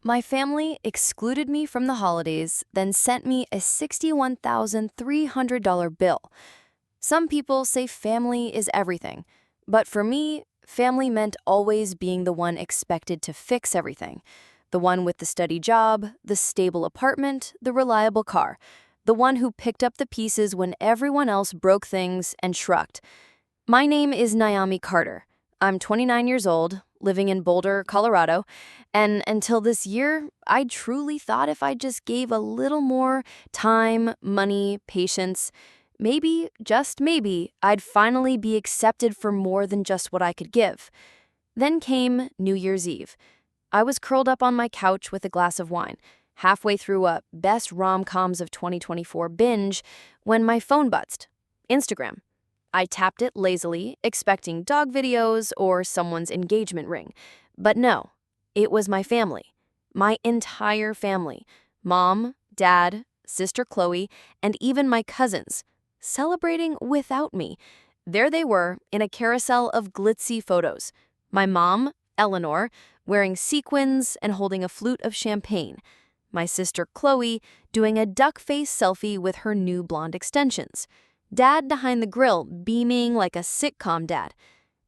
My family excluded me from the holidays, then sent me a $61,300 bill. Some people say family is everything, but for me, family meant always being the one expected to fix everything. The one with the steady job, the stable apartment, the reliable car. The one who picked up the pieces when everyone else broke things and shrugged. My name is Naomi Carter. I'm 29 years old, living in Boulder, Colorado, and until this year, I truly thought if I just gave a little more time, money, patience, maybe, just maybe, I'd finally be accepted for more than just what I could give. Then came New Year's Eve. I was curled up on my couch with a glass of wine, halfway through a best rom-coms of 2024 binge, when my phone buzzed. Instagram. I tapped it lazily, expecting dog videos or someone's engagement ring. But no, it was my family. My entire family. Mom, dad, sister Chloe, and even my cousins. Celebrating without me. There they were, in a carousel of glitzy photos. My mom, Eleanor, wearing sequins and holding a flute of champagne. My sister Chloe doing a duck face selfie with her new blonde extensions. Dad behind the grill, beaming like a sitcom dad.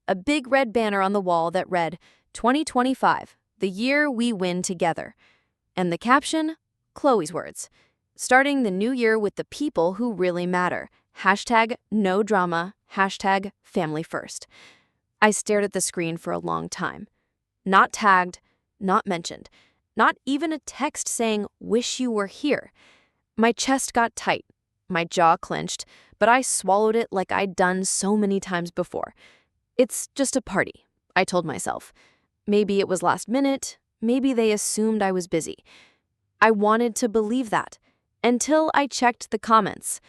A big red banner on the wall that read, 2025, the year we win together. And the caption, Chloe's words. Starting the new year with the people who really matter. Hashtag no drama, hashtag family first. I stared at the screen for a long time. Not tagged, not mentioned. Not even a text saying, wish you were here. My chest got tight. My jaw clenched, but I swallowed it like I'd done so many times before. It's just a party, I told myself. Maybe it was last minute, maybe they assumed I was busy. I wanted to believe that, until I checked the comments.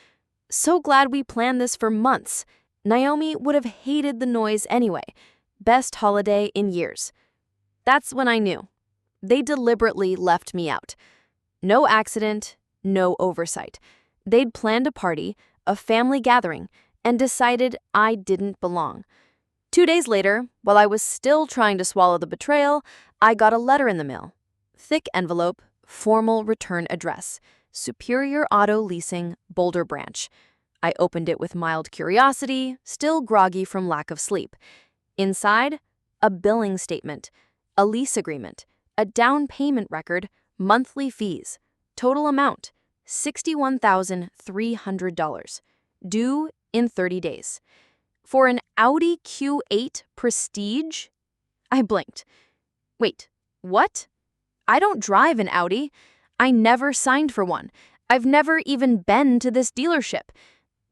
So glad we planned this for months. Naomi would have hated the noise anyway. Best holiday in years. That's when I knew. They deliberately left me out. No accident, no oversight. They'd planned a party, a family gathering, and decided I didn't belong. 2 days later, while I was still trying to swallow the betrayal, I got a letter in the mail. Thick envelope, formal return address, Superior Auto Leasing, Boulder Branch. I opened it with mild curiosity, still groggy from lack of sleep. Inside, a billing statement, a lease agreement, a down payment record, monthly fees, total amount, $61,300, due in 30 days. For an Audi Q8 Prestige? I blinked. Wait, what? I don't drive an Audi. I never signed for one. I've never even been to this dealership.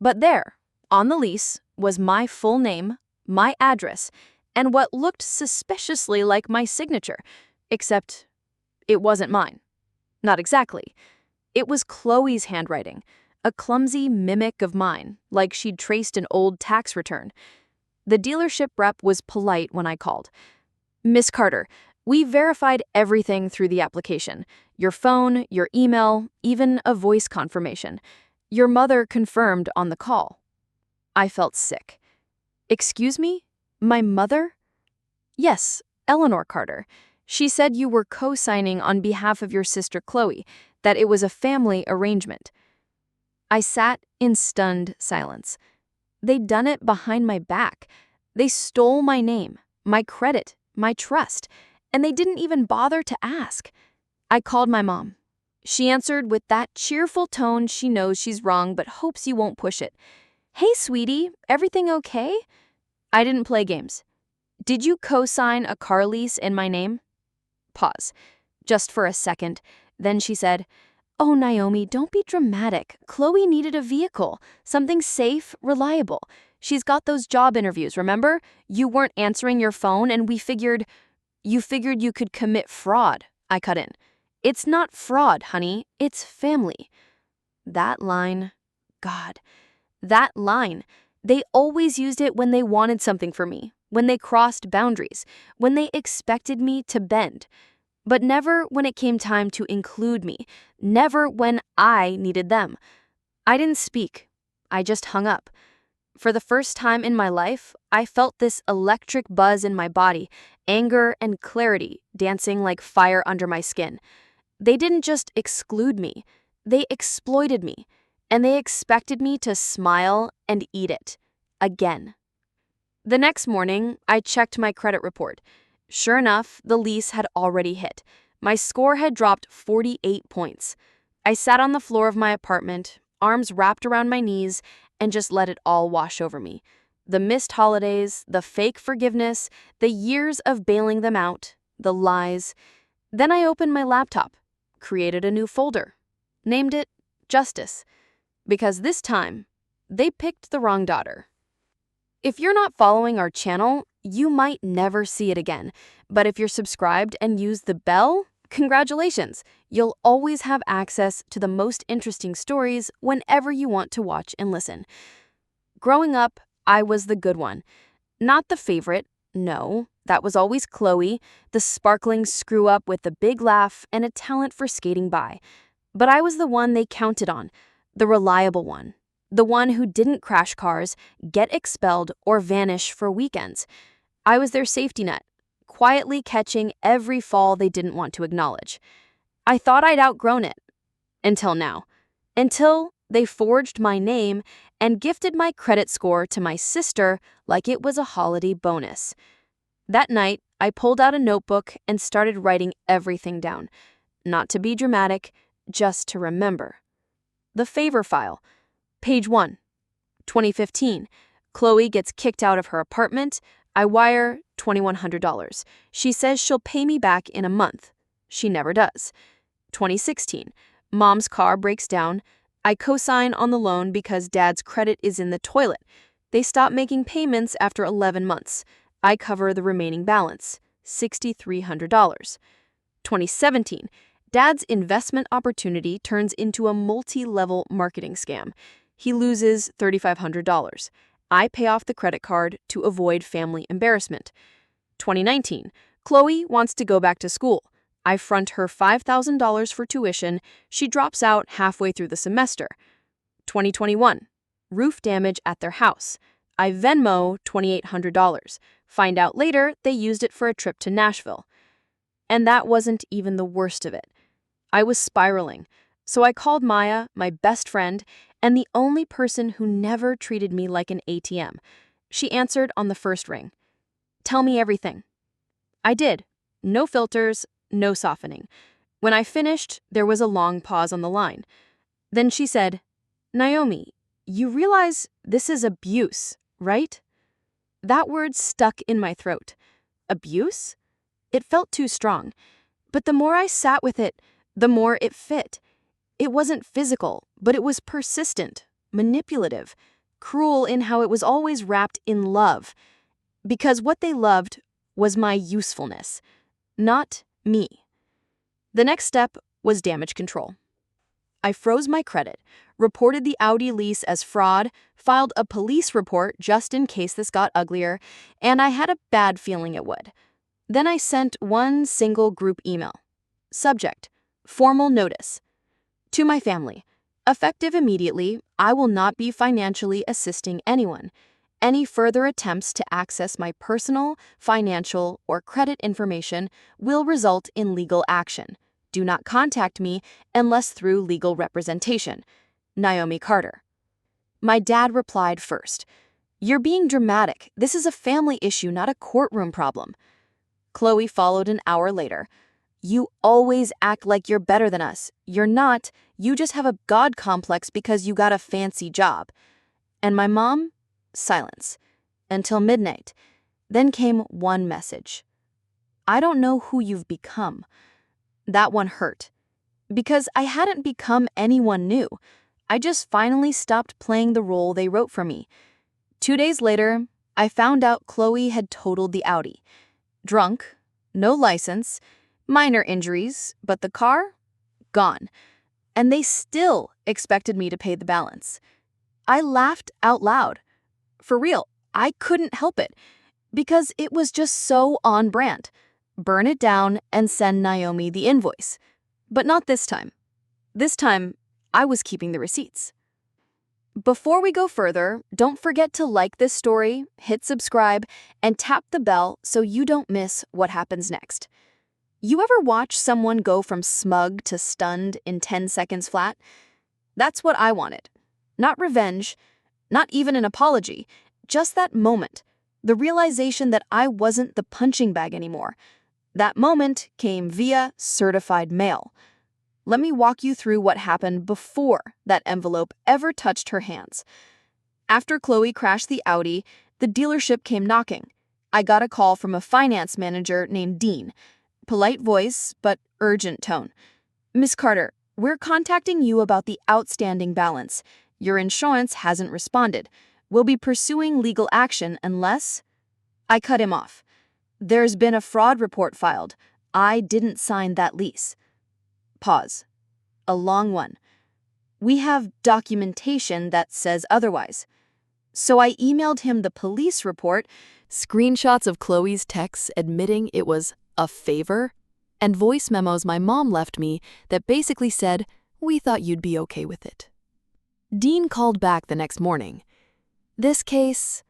But there, on the lease, was my full name, my address, and what looked suspiciously like my signature, except it wasn't mine. Not exactly. It was Chloe's handwriting, a clumsy mimic of mine, like she'd traced an old tax return. The dealership rep was polite when I called. Miss Carter, we verified everything through the application. Your phone, your email, even a voice confirmation. Your mother confirmed on the call. I felt sick. Excuse me? My mother? Yes, Eleanor Carter. She said you were co-signing on behalf of your sister Chloe, that it was a family arrangement. I sat in stunned silence. They'd done it behind my back. They stole my name, my credit, my trust, and they didn't even bother to ask. I called my mom. She answered with that cheerful tone she knows she's wrong but hopes you won't push it. Hey, sweetie, everything okay? I didn't play games. Did you co-sign a car lease in my name? Pause. Just for a second. Then she said, Oh, Naomi, don't be dramatic. Chloe needed a vehicle, something safe, reliable. She's got those job interviews, remember? You weren't answering your phone and you figured you could commit fraud. I cut in. It's not fraud, honey. It's family. That line, God, that line. They always used it when they wanted something for me, when they crossed boundaries, when they expected me to bend. But never when it came time to include me, never when I needed them. I didn't speak. I just hung up. For the first time in my life, I felt this electric buzz in my body, anger and clarity dancing like fire under my skin. They didn't just exclude me, they exploited me, and they expected me to smile and eat it. Again. The next morning, I checked my credit report. Sure enough, the lease had already hit. My score had dropped 48 points. I sat on the floor of my apartment, arms wrapped around my knees, and just let it all wash over me. The missed holidays, the fake forgiveness, the years of bailing them out, the lies. Then I opened my laptop, created a new folder, named it Justice, because this time, they picked the wrong daughter. If you're not following our channel, you might never see it again. But if you're subscribed and use the bell, congratulations! You'll always have access to the most interesting stories whenever you want to watch and listen. Growing up, I was the good one. Not the favorite, no. That was always Chloe, the sparkling screw-up with the big laugh and a talent for skating by. But I was the one they counted on, the reliable one. The one who didn't crash cars, get expelled, or vanish for weekends. I was their safety net, quietly catching every fall they didn't want to acknowledge. I thought I'd outgrown it. Until now. Until they forged my name and gifted my credit score to my sister like it was a holiday bonus. That night, I pulled out a notebook and started writing everything down. Not to be dramatic, just to remember. The favor file. Page 1, 2015. Chloe gets kicked out of her apartment. I wire $2,100. She says she'll pay me back in a month. She never does. 2016. Mom's car breaks down. I co-sign on the loan because Dad's credit is in the toilet. They stop making payments after 11 months. I cover the remaining balance, $6,300. 2017. Dad's investment opportunity turns into a multi-level marketing scam. He loses $3,500. I pay off the credit card to avoid family embarrassment. 2019. Chloe wants to go back to school. I front her $5,000 for tuition. She drops out halfway through the semester. 2021. Roof damage at their house. I Venmo $2,800. Find out later they used it for a trip to Nashville. And that wasn't even the worst of it. I was spiraling. So I called Maya, my best friend, and the only person who never treated me like an ATM. She answered on the first ring. Tell me everything. I did. No filters, no softening. When I finished, there was a long pause on the line. Then she said, Naomi, you realize this is abuse, right? That word stuck in my throat. Abuse? It felt too strong. But the more I sat with it, the more it fit. It wasn't physical, but it was persistent, manipulative, cruel in how it was always wrapped in love. Because what they loved was my usefulness, not me. The next step was damage control. I froze my credit, reported the Audi lease as fraud, filed a police report just in case this got uglier, and I had a bad feeling it would. Then I sent one single group email. Subject: formal notice. To my family, effective immediately, I will not be financially assisting anyone. Any further attempts to access my personal, financial, or credit information will result in legal action. Do not contact me unless through legal representation. Naomi Carter. My dad replied first. You're being dramatic. This is a family issue, not a courtroom problem. Chloe followed an hour later. You always act like you're better than us. You're not. You just have a God complex because you got a fancy job. And my mom? Silence. Until midnight. Then came one message. I don't know who you've become. That one hurt. Because I hadn't become anyone new. I just finally stopped playing the role they wrote for me. 2 days later, I found out Chloe had totaled the Audi. Drunk, no license, minor injuries, but the car? Gone. And they still expected me to pay the balance. I laughed out loud. For real, I couldn't help it. Because it was just so on brand. Burn it down and send Naomi the invoice. But not this time. This time, I was keeping the receipts. Before we go further, don't forget to like this story, hit subscribe, and tap the bell so you don't miss what happens next. You ever watch someone go from smug to stunned in 10 seconds flat? That's what I wanted. Not revenge, not even an apology, just that moment. The realization that I wasn't the punching bag anymore. That moment came via certified mail. Let me walk you through what happened before that envelope ever touched her hands. After Chloe crashed the Audi, the dealership came knocking. I got a call from a finance manager named Dean. Polite voice, but urgent tone. "Miss Carter, we're contacting you about the outstanding balance. Your insurance hasn't responded. We'll be pursuing legal action unless—" I cut him off. "There's been a fraud report filed. I didn't sign that lease." Pause. A long one. "We have documentation that says otherwise." So I emailed him the police report, screenshots of Chloe's texts admitting it was a favor, and voice memos my mom left me that basically said, "We thought you'd be okay with it." Dean called back the next morning. "This case,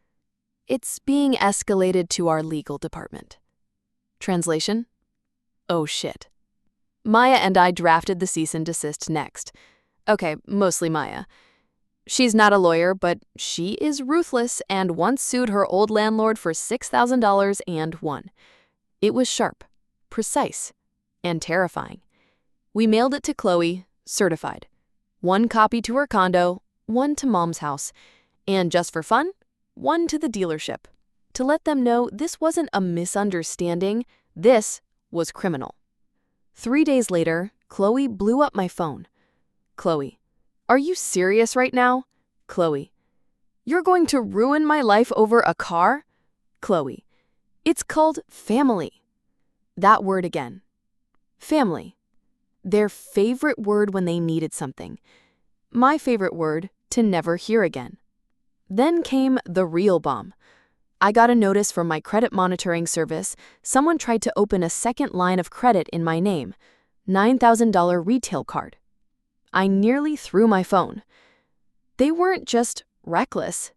it's being escalated to our legal department." Translation? Oh shit. Maya and I drafted the cease and desist next. Okay, mostly Maya. She's not a lawyer, but she is ruthless and once sued her old landlord for $6,000 and won. It was sharp, precise, and terrifying. We mailed it to Chloe, certified. 1 copy to her condo, 1 to Mom's house, and just for fun, 1 to the dealership. To let them know this wasn't a misunderstanding, this was criminal. 3 days later, Chloe blew up my phone. "Chloe, are you serious right now?" Chloe, "You're going to ruin my life over a car?" Chloe, "It's called family." That word again. Family. Their favorite word when they needed something. My favorite word to never hear again. Then came the real bomb. I got a notice from my credit monitoring service. Someone tried to open a second line of credit in my name, $9,000 retail card. I nearly threw my phone. They weren't just reckless,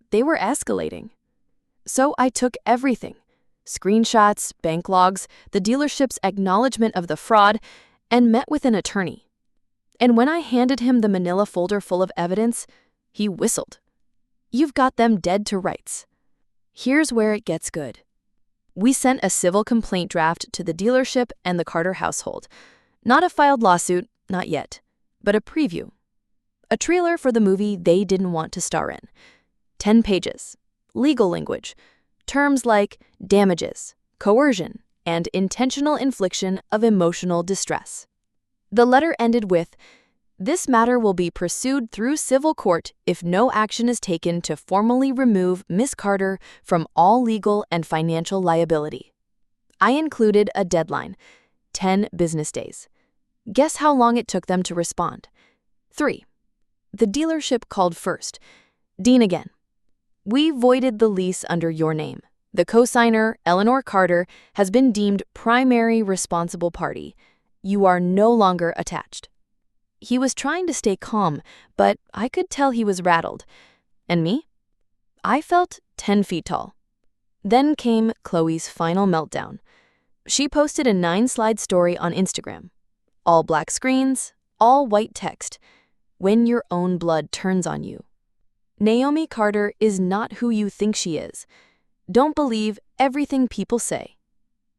they were escalating. So I took everything, screenshots, bank logs, the dealership's acknowledgement of the fraud, and met with an attorney. And when I handed him the manila folder full of evidence, he whistled. "You've got them dead to rights." Here's where it gets good. We sent a civil complaint draft to the dealership and the Carter household. Not a filed lawsuit, not yet, but a preview. A trailer for the movie they didn't want to star in. 10 pages. Legal language. Terms like damages, coercion, and intentional infliction of emotional distress. The letter ended with, "This matter will be pursued through civil court if no action is taken to formally remove Miss Carter from all legal and financial liability." I included a deadline, 10 business days. Guess how long it took them to respond? 3. The dealership called first. "Dean again. We voided the lease under your name. The cosigner, Eleanor Carter, has been deemed primary responsible party. You are no longer attached." He was trying to stay calm, but I could tell he was rattled. And me? I felt 10 feet tall. Then came Chloe's final meltdown. She posted a 9-slide story on Instagram. All black screens, all white text. "When your own blood turns on you." Naomi Carter is not who you think she is. Don't believe everything people say.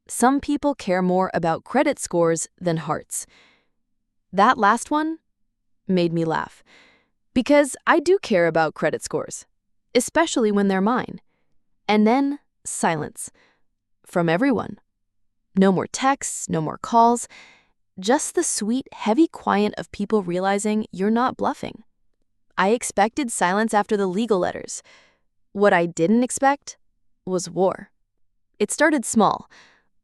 Some people care more about credit scores than hearts. That last one made me laugh, because I do care about credit scores, especially when they're mine. And then silence from everyone. No more texts, no more calls, just the sweet, heavy quiet of people realizing you're not bluffing. I expected silence after the legal letters. What I didn't expect was war. It started small,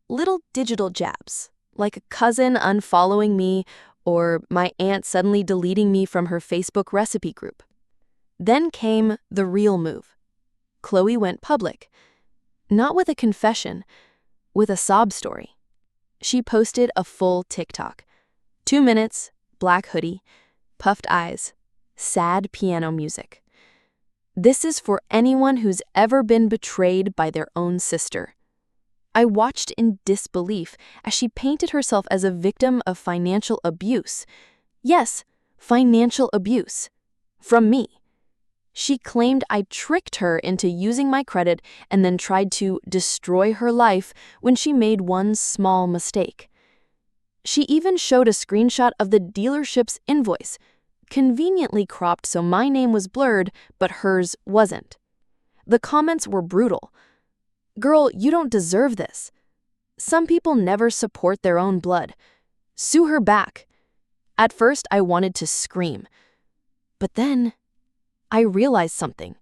little digital jabs, like a cousin unfollowing me or my aunt suddenly deleting me from her Facebook recipe group. Then came the real move. Chloe went public. Not with a confession, with a sob story. She posted a full TikTok. 2 minutes, black hoodie, puffed eyes, sad piano music. This is for anyone who's ever been betrayed by their own sister. I watched in disbelief as she painted herself as a victim of financial abuse. Yes, financial abuse. From me. She claimed I tricked her into using my credit and then tried to destroy her life when she made one small mistake. She even showed a screenshot of the dealership's invoice, conveniently cropped so my name was blurred, but hers wasn't. The comments were brutal. "Girl, you don't deserve this. Some people never support their own blood. Sue her back." At first, I wanted to scream. But then, I realized something.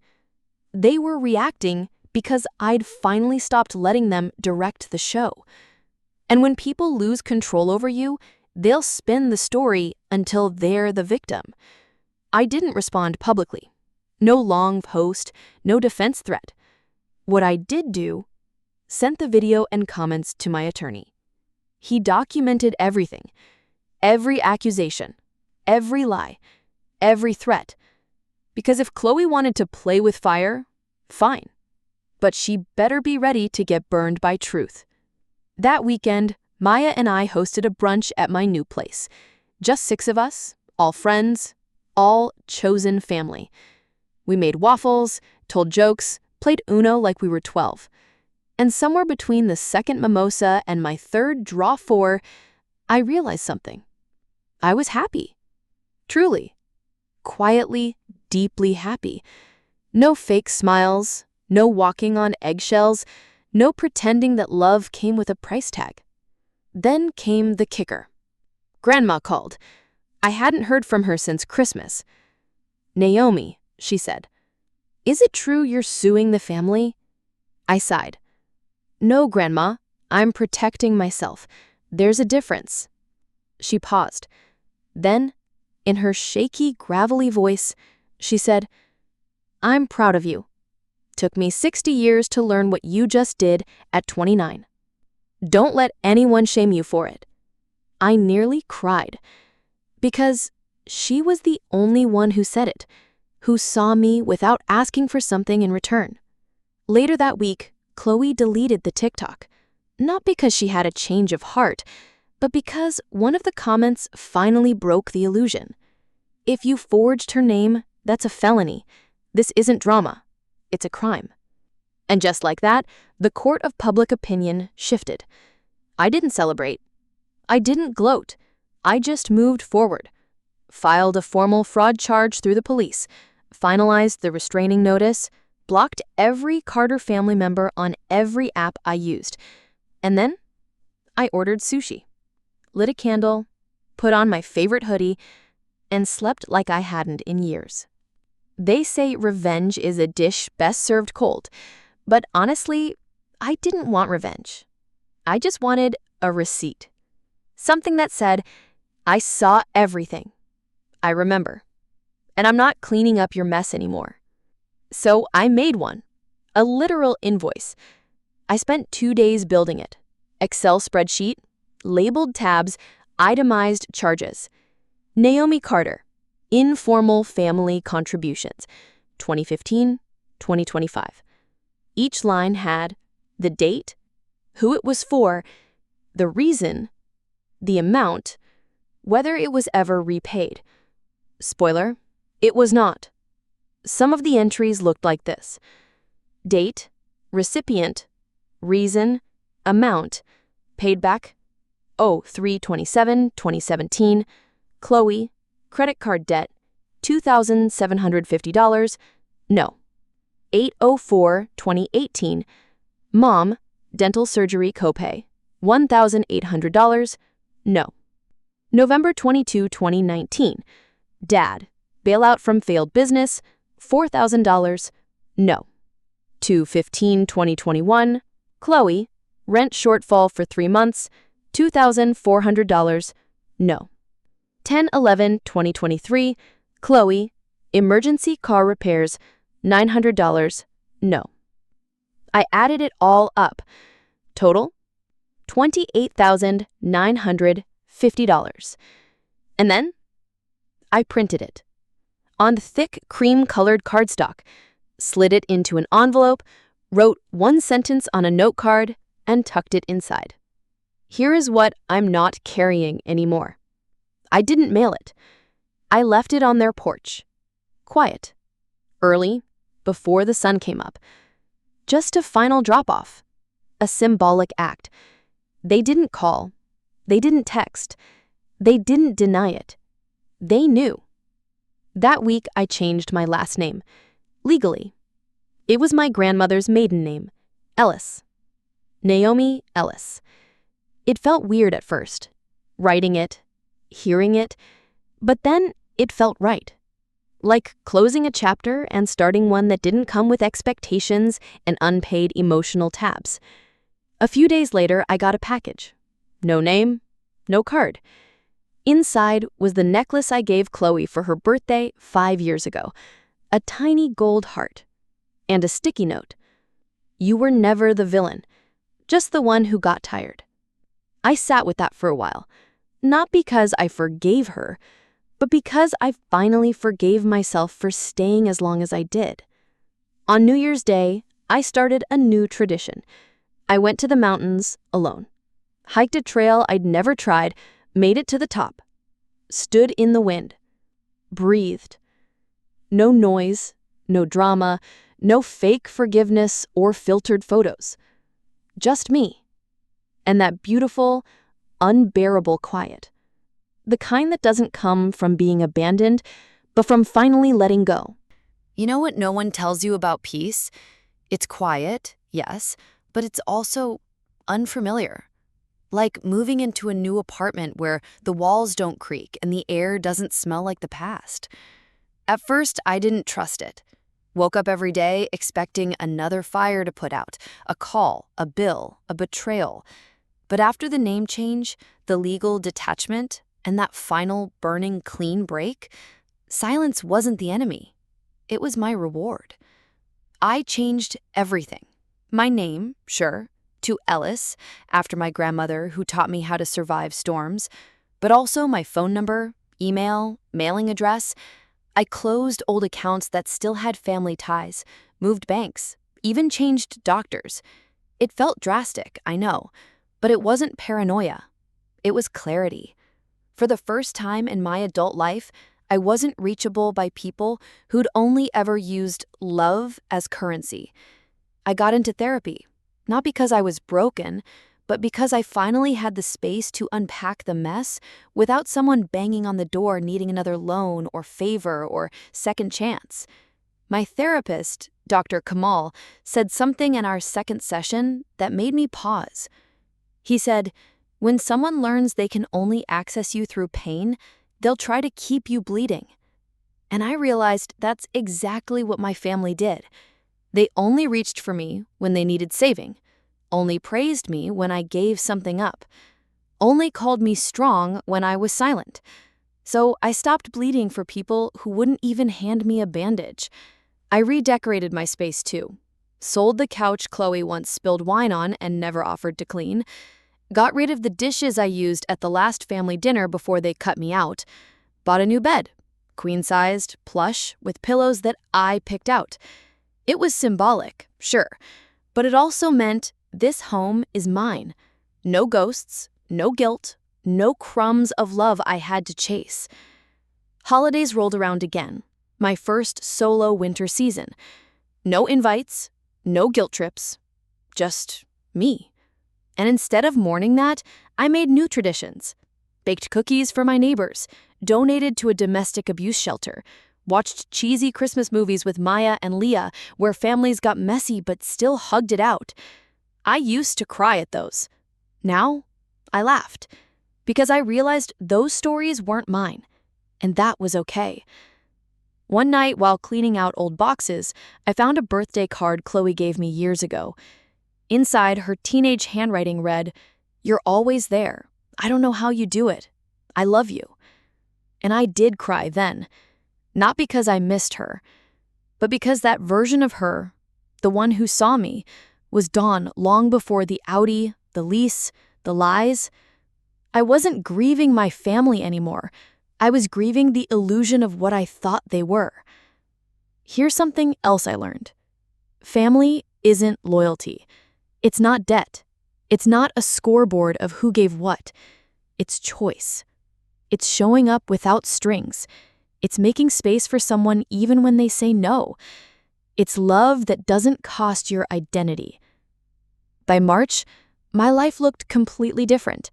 They were reacting because I'd finally stopped letting them direct the show. And when people lose control over you, they'll spin the story until they're the victim. I didn't respond publicly. No long post, no defense threat. What I did do, sent the video and comments to my attorney. He documented everything, every accusation, every lie, every threat. Because if Chloe wanted to play with fire, fine. But she better be ready to get burned by truth. That weekend, Maya and I hosted a brunch at my new place. Just 6 of us, all friends, all chosen family. We made waffles, told jokes, played Uno like we were 12. And somewhere between the second mimosa and my third draw 4, I realized something. I was happy. Truly. Quietly, deeply happy. No fake smiles, no walking on eggshells, no pretending that love came with a price tag. Then came the kicker. Grandma called. I hadn't heard from her since Christmas. "Naomi," she said, "is it true you're suing the family?" I sighed. "No, Grandma, I'm protecting myself. There's a difference." She paused. Then, in her shaky, gravelly voice, she said, "I'm proud of you. Took me 60 years to learn what you just did at 29. Don't let anyone shame you for it." I nearly cried, because she was the only one who said it, who saw me without asking for something in return. Later that week, Chloe deleted the TikTok, not because she had a change of heart, but because one of the comments finally broke the illusion. If you forged her name, that's a felony. This isn't drama. It's a crime. And just like that, the court of public opinion shifted. I didn't celebrate. I didn't gloat. I just moved forward. Filed a formal fraud charge through the police, finalized the restraining notice, blocked every Carter family member on every app I used. And then I ordered sushi, lit a candle, put on my favorite hoodie, and slept like I hadn't in years. They say revenge is a dish best served cold, but honestly, I didn't want revenge. I just wanted a receipt. Something that said, I saw everything. I remember. And I'm not cleaning up your mess anymore. So I made one, a literal invoice. I spent 2 days building it. Excel spreadsheet, labeled tabs, itemized charges. Naomi Carter, informal family contributions, 2015, 2025. Each line had the date, who it was for, the reason, the amount, whether it was ever repaid. Spoiler, it was not. Some of the entries looked like this: date, recipient, reason, amount, paid back, 03/27/2017, Chloe, credit card debt, $2,750, no. 8/04/2018, mom, dental surgery copay, $1,800, no. November 22, 2019, dad, bailout from failed business, $4,000, no. 2/15/2021, Chloe, rent shortfall for 3 months, $2,400, no. 10/11/2023, Chloe, emergency car repairs, $900, no. I added it all up. Total, $28,950. And then I printed it. on thick cream-colored cardstock, slid it into an envelope, wrote one sentence on a note card, and tucked it inside. Here is what I'm not carrying anymore. I didn't mail it. I left it on their porch. Quiet. Early, before the sun came up. Just a final drop-off. A symbolic act. They didn't call. They didn't text. They didn't deny it. They knew. That week, I changed my last name. Legally. It was my grandmother's maiden name, Ellis. Naomi Ellis. It felt weird at first, writing it, hearing it, but then it felt right. Like closing a chapter and starting one that didn't come with expectations and unpaid emotional tabs. A few days later, I got a package. No name, no card. Inside was the necklace I gave Chloe for her birthday 5 years ago. A tiny gold heart. And a sticky note. You were never the villain, just the one who got tired. I sat with that for a while, not because I forgave her, but because I finally forgave myself for staying as long as I did. On New Year's Day, I started a new tradition. I went to the mountains alone, hiked a trail I'd never tried, made it to the top, stood in the wind, breathed. No noise, no drama, no fake forgiveness or filtered photos. Just me. And that beautiful, unbearable quiet. The kind that doesn't come from being abandoned, but from finally letting go. You know what no one tells you about peace? It's quiet, yes, but it's also unfamiliar. Like moving into a new apartment where the walls don't creak and the air doesn't smell like the past. At first, I didn't trust it. Woke up every day expecting another fire to put out, a call, a bill, a betrayal. But after the name change, the legal detachment, and that final burning clean break, silence wasn't the enemy. It was my reward. I changed everything. My name, sure, to Ellis, after my grandmother who taught me how to survive storms, but also my phone number, email, mailing address. I closed old accounts that still had family ties, moved banks, even changed doctors. It felt drastic, I know, but it wasn't paranoia. It was clarity. For the first time in my adult life, I wasn't reachable by people who'd only ever used love as currency. I got into therapy, not because I was broken, but because I finally had the space to unpack the mess without someone banging on the door needing another loan or favor or second chance. My therapist, Dr. Kamal, said something in our second session that made me pause. He said, when someone learns they can only access you through pain, they'll try to keep you bleeding. And I realized that's exactly what my family did. They only reached for me when they needed saving, only praised me when I gave something up, only called me strong when I was silent. So I stopped bleeding for people who wouldn't even hand me a bandage. I redecorated my space too. Sold the couch Chloe once spilled wine on and never offered to clean. Got rid of the dishes I used at the last family dinner before they cut me out. Bought a new bed, queen-sized, plush, with pillows that I picked out. It was symbolic, sure, but it also meant this home is mine. No ghosts, no guilt, no crumbs of love I had to chase. Holidays rolled around again, my first solo winter season. No invites, no guilt trips, just me. And instead of mourning that, I made new traditions. Baked cookies for my neighbors, donated to a domestic abuse shelter, watched cheesy Christmas movies with Maya and Leah where families got messy but still hugged it out. I used to cry at those. Now, I laughed, because I realized those stories weren't mine, and that was okay. One night while cleaning out old boxes, I found a birthday card Chloe gave me years ago. Inside, her teenage handwriting read, "You're always there. I don't know how you do it. I love you." And I did cry then, not because I missed her, but because that version of her, the one who saw me, was gone long before the Audi, the lease, the lies. I wasn't grieving my family anymore. I was grieving the illusion of what I thought they were. Here's something else I learned. Family isn't loyalty. It's not debt. It's not a scoreboard of who gave what. It's choice. It's showing up without strings. It's making space for someone even when they say no. It's love that doesn't cost your identity. By March, my life looked completely different.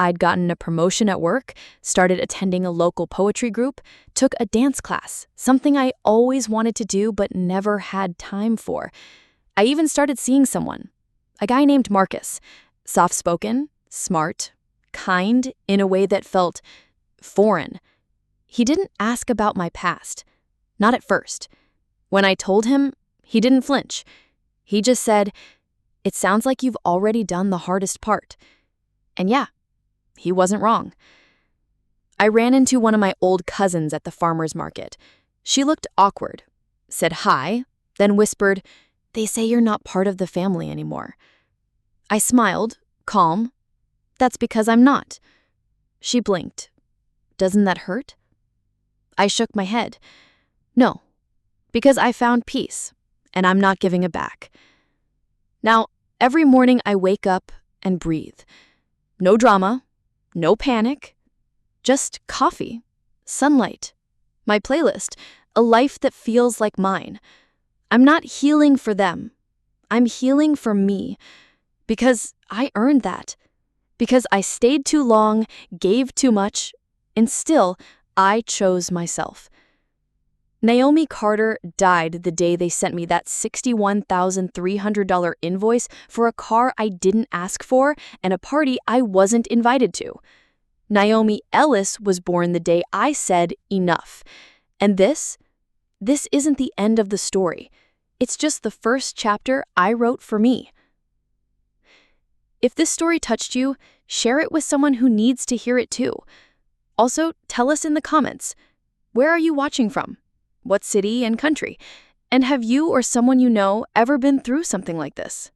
I'd gotten a promotion at work, started attending a local poetry group, took a dance class, something I always wanted to do but never had time for. I even started seeing someone, a guy named Marcus, soft-spoken, smart, kind in a way that felt foreign. He didn't ask about my past, not at first. When I told him, he didn't flinch. He just said, "It sounds like you've already done the hardest part." And yeah, he wasn't wrong. I ran into one of my old cousins at the farmer's market. She looked awkward, said hi, then whispered, "They say you're not part of the family anymore." I smiled, calm. "That's because I'm not." She blinked. "Doesn't that hurt?" I shook my head. "No, because I found peace, and I'm not giving it back." Now, every morning I wake up and breathe. No drama, no panic, just coffee, sunlight, my playlist, a life that feels like mine. I'm not healing for them. I'm healing for me, because I earned that. Because I stayed too long, gave too much, and still, I chose myself. Naomi Carter died the day they sent me that $61,300 invoice for a car I didn't ask for and a party I wasn't invited to. Naomi Ellis was born the day I said enough. And this isn't the end of the story. It's just the first chapter I wrote for me. If this story touched you, share it with someone who needs to hear it too. Also, tell us in the comments, where are you watching from? What city and country? And have you or someone you know ever been through something like this?